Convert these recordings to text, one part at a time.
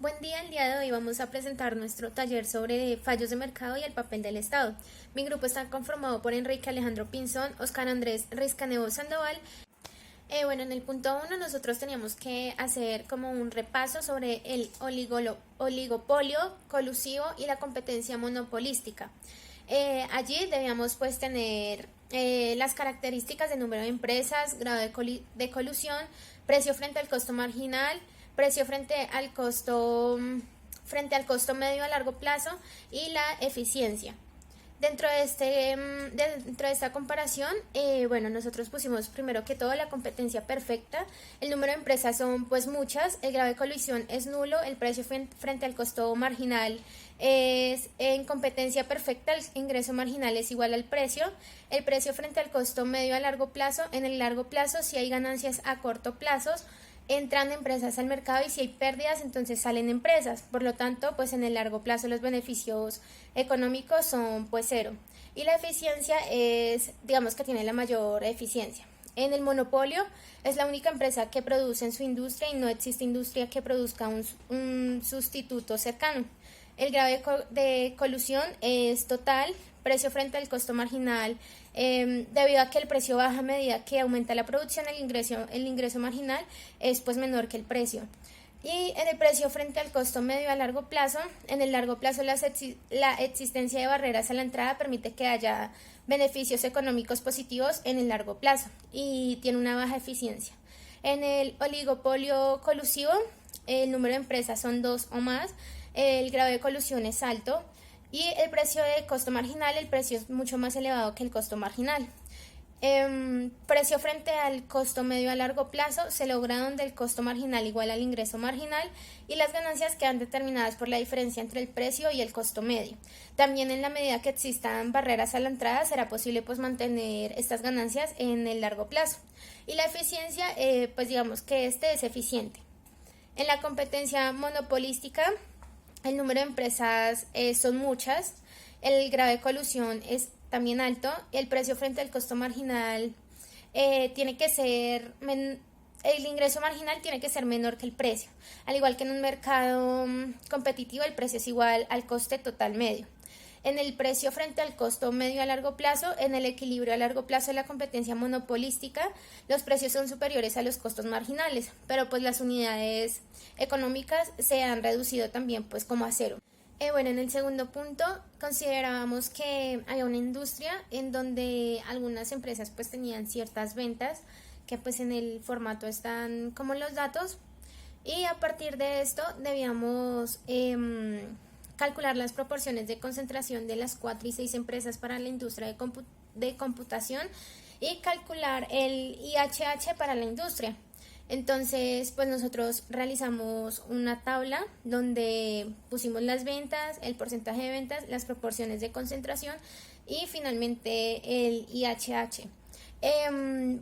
Buen día, el día de hoy vamos a presentar nuestro taller sobre fallos de mercado y el papel del Estado. Mi grupo está conformado por Enrique Alejandro Pinzón, Oscar Andrés Riscanevo Sandoval. En el punto 1 nosotros teníamos que hacer como un repaso sobre el oligopolio colusivo y la competencia monopolística. Allí debíamos pues tener las características del número de empresas, grado de colusión, precio frente al costo marginal, precio frente al costo medio a largo plazo y la eficiencia. Dentro de esta comparación, nosotros pusimos primero que todo la competencia perfecta. El número de empresas son pues muchas, el grado de colusión es nulo, el precio frente al costo marginal es en competencia perfecta, el ingreso marginal es igual al precio, el precio frente al costo medio a largo plazo, en el largo plazo si hay ganancias a corto plazo, entran empresas al mercado y si hay pérdidas entonces salen empresas, por lo tanto pues en el largo plazo los beneficios económicos son pues cero y la eficiencia es digamos que tiene la mayor eficiencia. En el monopolio es la única empresa que produce en su industria y no existe industria que produzca un sustituto cercano. El grado de colusión es total, precio frente al costo marginal, debido a que el precio baja a medida que aumenta la producción, el ingreso marginal es pues menor que el precio. Y en el precio frente al costo medio a largo plazo, en el largo plazo la existencia de barreras a la entrada permite que haya beneficios económicos positivos en el largo plazo y tiene una baja eficiencia. En el oligopolio colusivo, el número de empresas son 2 o más, el grado de colusión es alto y el precio de costo marginal, el precio es mucho más elevado que el costo marginal. Precio frente al costo medio a largo plazo se logra donde el costo marginal igual al ingreso marginal y las ganancias quedan determinadas por la diferencia entre el precio y el costo medio. También en la medida que existan barreras a la entrada será posible pues mantener estas ganancias en el largo plazo. Y la eficiencia, pues digamos que este es eficiente. En la competencia monopolística, el número de empresas son muchas, el grado de colusión es también alto, el precio frente al costo marginal tiene que ser, el ingreso marginal tiene que ser menor que el precio, al igual que en un mercado competitivo el precio es igual al coste total medio. En el precio frente al costo medio a largo plazo, en el equilibrio a largo plazo de la competencia monopolística, los precios son superiores a los costos marginales, pero pues las unidades económicas se han reducido también pues como a cero. En el segundo punto considerábamos que había una industria en donde algunas empresas pues tenían ciertas ventas que pues en el formato están como los datos y a partir de esto debíamos calcular las proporciones de concentración de las 4 y 6 empresas para la industria de computación y calcular el IHH para la industria. Entonces, pues nosotros realizamos una tabla donde pusimos las ventas, el porcentaje de ventas, las proporciones de concentración y finalmente el IHH.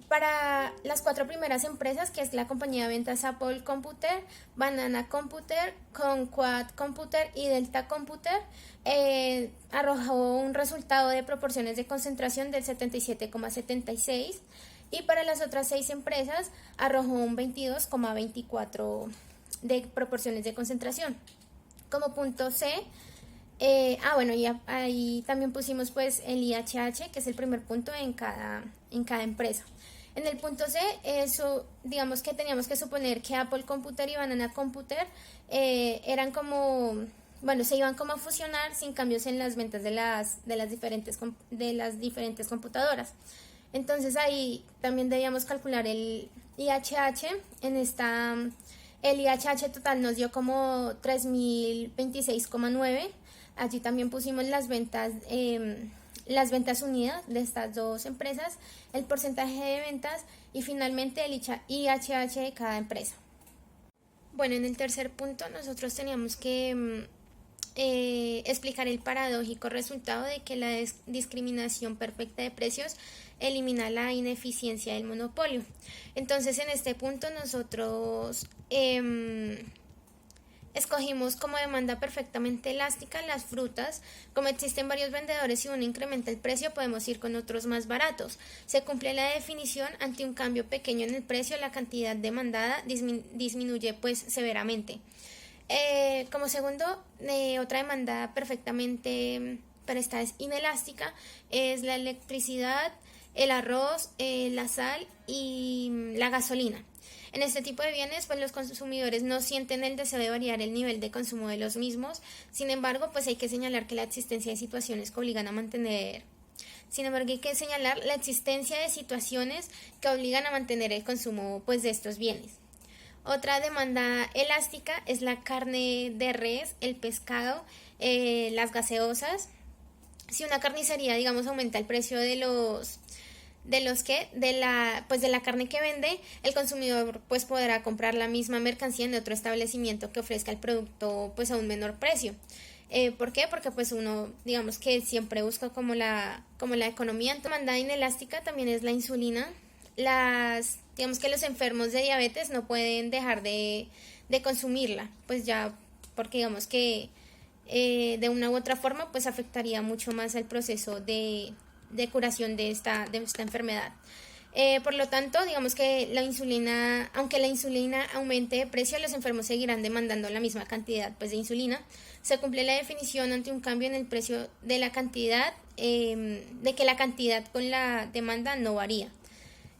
Para las 4 primeras empresas, que es la compañía de ventas Apple Computer, Banana Computer, Conquad Computer y Delta Computer, arrojó un resultado de proporciones de concentración del 77,76 y para las otras 6 empresas arrojó un 22,24 de proporciones de concentración. Como punto C, y ahí también pusimos pues el IHH, que es el primer punto en cada empresa. En el punto C, eso, digamos que teníamos que suponer que Apple Computer y Banana Computer eran como, se iban como a fusionar sin cambios en las ventas de las diferentes computadoras. Entonces ahí también debíamos calcular el IHH. El IHH total nos dio como 3.026,9. Allí también pusimos las ventas unidas de estas 2 empresas, el porcentaje de ventas y finalmente el IHH de cada empresa. En el tercer punto nosotros teníamos que explicar el paradójico resultado de que la discriminación perfecta de precios elimina la ineficiencia del monopolio. Entonces en este punto nosotros escogimos como demanda perfectamente elástica las frutas. Como existen varios vendedores y uno incrementa el precio, podemos ir con otros más baratos. Se cumple la definición: ante un cambio pequeño en el precio, la cantidad demandada disminuye pues severamente. Como segundo, otra demanda perfectamente, pero esta es inelástica, es la electricidad, el arroz, la sal y la gasolina. En este tipo de bienes, pues los consumidores no sienten el deseo de variar el nivel de consumo de los mismos. Sin embargo, pues hay que señalar que la existencia de situaciones que obligan a mantener sin embargo, hay que señalar la existencia de situaciones que obligan a mantener el consumo pues, de estos bienes. Otra demanda elástica es la carne de res, el pescado, las gaseosas. Si una carnicería, digamos, aumenta el precio de la carne que vende, el consumidor pues podrá comprar la misma mercancía en otro establecimiento que ofrezca el producto pues a un menor precio. ¿Por qué? Porque pues uno, digamos que siempre busca como la economía. Demanda inelástica también es la insulina. Digamos que los enfermos de diabetes no pueden dejar de consumirla, pues ya, porque digamos que de una u otra forma pues afectaría mucho más el proceso de curación de esta enfermedad. Por lo tanto, digamos que la insulina, aunque la insulina aumente de precio, los enfermos seguirán demandando la misma cantidad pues, de insulina. Se cumple la definición ante un cambio en el precio de la cantidad, de que la cantidad con la demanda no varía.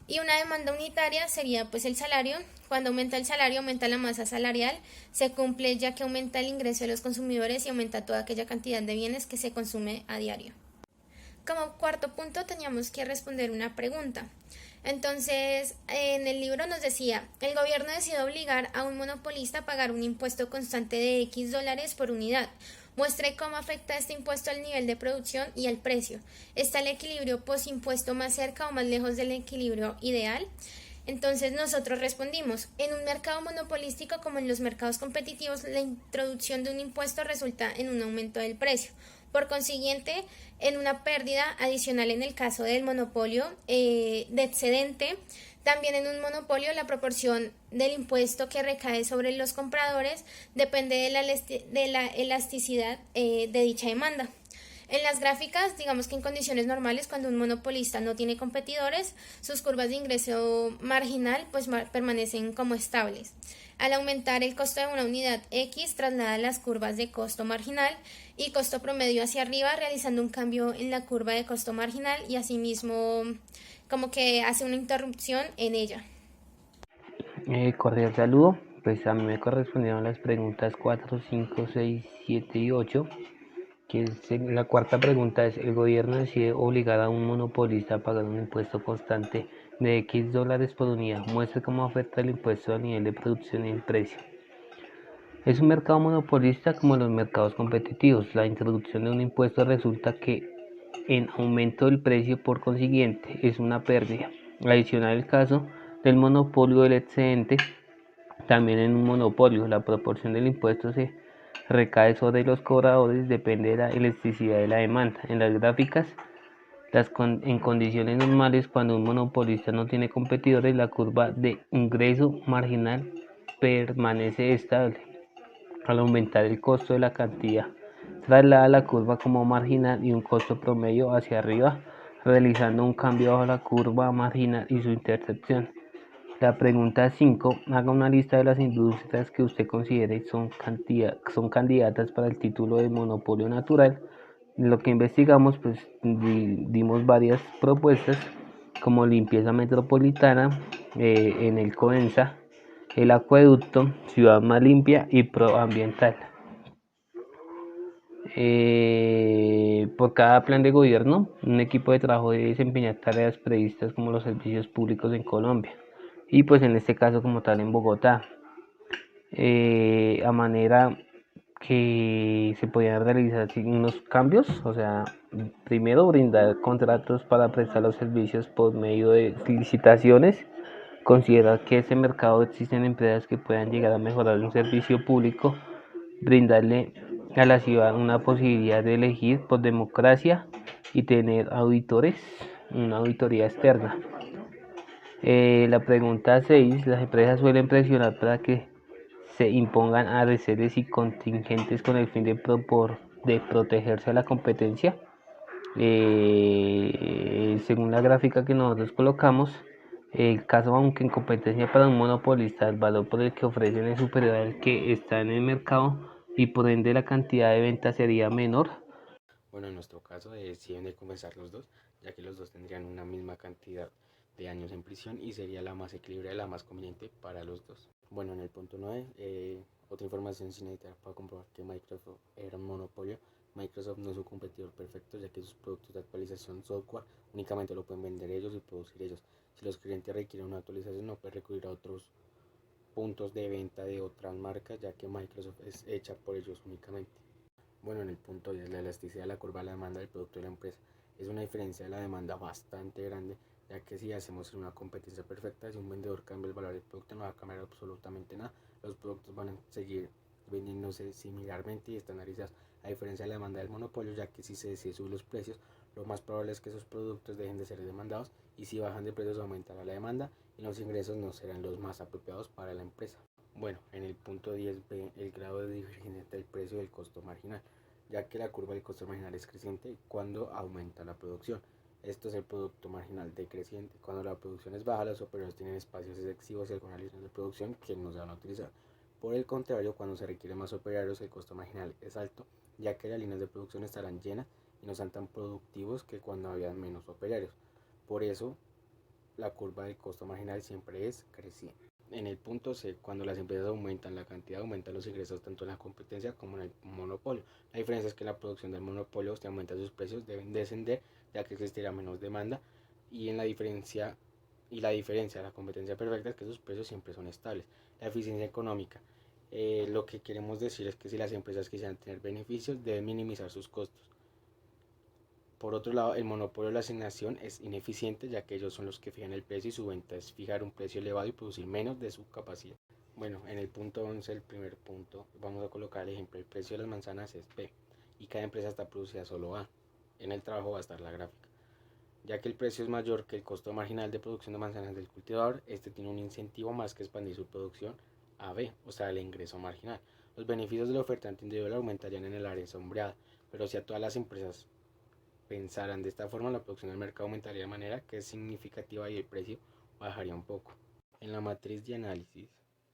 Y una demanda unitaria sería pues el salario. Cuando aumenta el salario, aumenta la masa salarial, se cumple ya que aumenta el ingreso de los consumidores y aumenta toda aquella cantidad de bienes que se consume a diario. Como cuarto punto teníamos que responder una pregunta. Entonces, en el libro nos decía, el gobierno decide obligar a un monopolista a pagar un impuesto constante de X dólares por unidad. Muestre cómo afecta este impuesto al nivel de producción y al precio. ¿Está el equilibrio posimpuesto más cerca o más lejos del equilibrio ideal? Entonces nosotros respondimos, en un mercado monopolístico como en los mercados competitivos, la introducción de un impuesto resulta en un aumento del precio. Por consiguiente, en una pérdida adicional en el caso del monopolio de excedente. También en un monopolio la proporción del impuesto que recae sobre los compradores depende de la elasticidad de dicha demanda. En las gráficas, digamos que en condiciones normales, cuando un monopolista no tiene competidores, sus curvas de ingreso marginal pues permanecen como estables. Al aumentar el costo de una unidad X, traslada las curvas de costo marginal y costo promedio hacia arriba, realizando un cambio en la curva de costo marginal y asimismo como que hace una interrupción en ella. Cordial saludo. Pues a mí me correspondieron las preguntas 4, 5, 6, 7 y 8. La cuarta pregunta es, ¿el gobierno decide obligar a un monopolista a pagar un impuesto constante de X dólares por unidad? Muestre cómo afecta el impuesto al nivel de producción y el precio. Es un mercado monopolista como los mercados competitivos. La introducción de un impuesto resulta que en aumento del precio, por consiguiente, es una pérdida. Adicional el caso del monopolio del excedente, también en un monopolio la proporción del impuesto se recae sobre los cobradores, depende de la elasticidad de la demanda. En las gráficas, en condiciones normales, cuando un monopolista no tiene competidores, la curva de ingreso marginal permanece estable. Al aumentar el costo de la cantidad, traslada la curva como marginal y un costo promedio hacia arriba, realizando un cambio bajo la curva marginal y su intersección. La pregunta 5. Haga una lista de las industrias que usted considere son candidatas para el título de monopolio natural. Lo que investigamos, pues dimos varias propuestas como limpieza metropolitana, en el CODENSA, el acueducto, ciudad más limpia y proambiental. Por cada plan de gobierno, un equipo de trabajo debe desempeñar tareas previstas como los servicios públicos en Colombia y pues en este caso como tal en Bogotá, a manera que se podían realizar unos cambios, o sea, primero brindar contratos para prestar los servicios por medio de licitaciones, considerar que en ese mercado existen empresas que puedan llegar a mejorar un servicio público, brindarle a la ciudad una posibilidad de elegir por democracia y tener auditores, una auditoría externa. La pregunta 6. Las empresas suelen presionar para que se impongan aranceles y contingentes con el fin de protegerse a la competencia. Según la gráfica que nosotros colocamos, El caso, aunque en competencia para un monopolista, el valor por el que ofrecen es superior al que está en el mercado y por ende la cantidad de ventas sería menor. Bueno, en nuestro caso sí deben de compensar los dos, ya que los dos tendrían una misma cantidad de años en prisión y sería la más equilibrada y la más conveniente para los dos. Bueno, en el punto 9, otra información sin editar para comprobar que Microsoft era un monopolio. Microsoft no es un competidor perfecto, ya que sus productos de actualización software únicamente lo pueden vender ellos y producir ellos. Si los clientes requieren una actualización, no pueden recurrir a otros puntos de venta de otras marcas, ya que Microsoft es hecha por ellos únicamente. Bueno, en el punto 10, la elasticidad de la curva de la demanda del producto de la empresa es una diferencia de la demanda bastante grande, ya que si hacemos una competencia perfecta, si un vendedor cambia el valor del producto no va a cambiar absolutamente nada, los productos van a seguir vendiéndose similarmente y estandarizados, a diferencia de la demanda del monopolio, ya que si se decide subir los precios, lo más probable es que esos productos dejen de ser demandados y si bajan de precios aumentará la demanda y los ingresos no serán los más apropiados para la empresa. Bueno, en el punto 10b, el grado de divergencia entre el precio y el costo marginal, ya que la curva del costo marginal es creciente cuando aumenta la producción. Esto es el producto marginal decreciente. Cuando la producción es baja, los operadores tienen espacios excesivos y algunas líneas de producción que no se van a utilizar. Por el contrario, cuando se requieren más operarios, el costo marginal es alto, ya que las líneas de producción estarán llenas y no serán tan productivos que cuando había menos operarios. Por eso, la curva del costo marginal siempre es creciente. En el punto C, cuando las empresas aumentan la cantidad, aumentan los ingresos tanto en la competencia como en el monopolio. La diferencia es que la producción del monopolio, si aumenta sus precios, deben descender, ya que existirá menos demanda. Y la diferencia de la competencia perfecta es que sus precios siempre son estables. La eficiencia económica. Lo que queremos decir es que si las empresas quisieran tener beneficios, deben minimizar sus costos. Por otro lado, el monopolio de la asignación es ineficiente, ya que ellos son los que fijan el precio y su venta es fijar un precio elevado y producir menos de su capacidad. Bueno, en el punto 11, el primer punto, vamos a colocar el ejemplo. El precio de las manzanas es P y cada empresa está producida solo A. En el trabajo va a estar la gráfica. Ya que el precio es mayor que el costo marginal de producción de manzanas del cultivador, este tiene un incentivo más que expandir su producción a B, o sea, el ingreso marginal. Los beneficios del ofertante individual aumentarían en el área sombreada, pero si a todas las empresas pensaran de esta forma, la producción del mercado aumentaría de manera que es significativa y el precio bajaría un poco. En la matriz de análisis,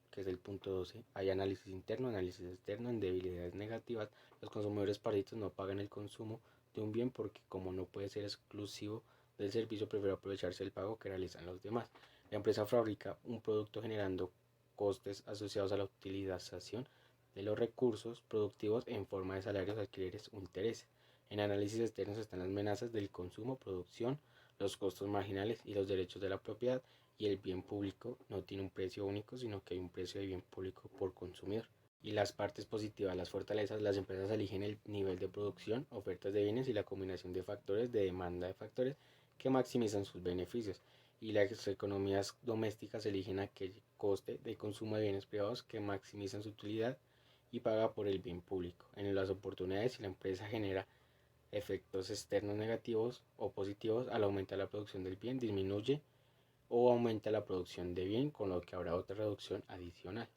que es el punto 12, hay análisis interno, análisis externo. En debilidades negativas, los consumidores parásitos no pagan el consumo de un bien porque como no puede ser exclusivo del servicio, prefiere aprovecharse del pago que realizan los demás. La empresa fabrica un producto generando costes asociados a la utilización de los recursos productivos en forma de salarios, alquileres o intereses. En análisis externos están las amenazas del consumo, producción, los costos marginales y los derechos de la propiedad, y el bien público no tiene un precio único, sino que hay un precio de bien público por consumidor. Y las partes positivas, las fortalezas, las empresas eligen el nivel de producción, ofertas de bienes y la combinación de factores de demanda de factores que maximizan sus beneficios. Y las economías domésticas eligen aquel coste de consumo de bienes privados que maximizan su utilidad y paga por el bien público. En las oportunidades, si la empresa genera efectos externos negativos o positivos, al aumentar la producción del bien disminuye o aumenta la producción de bien, con lo que habrá otra reducción adicional.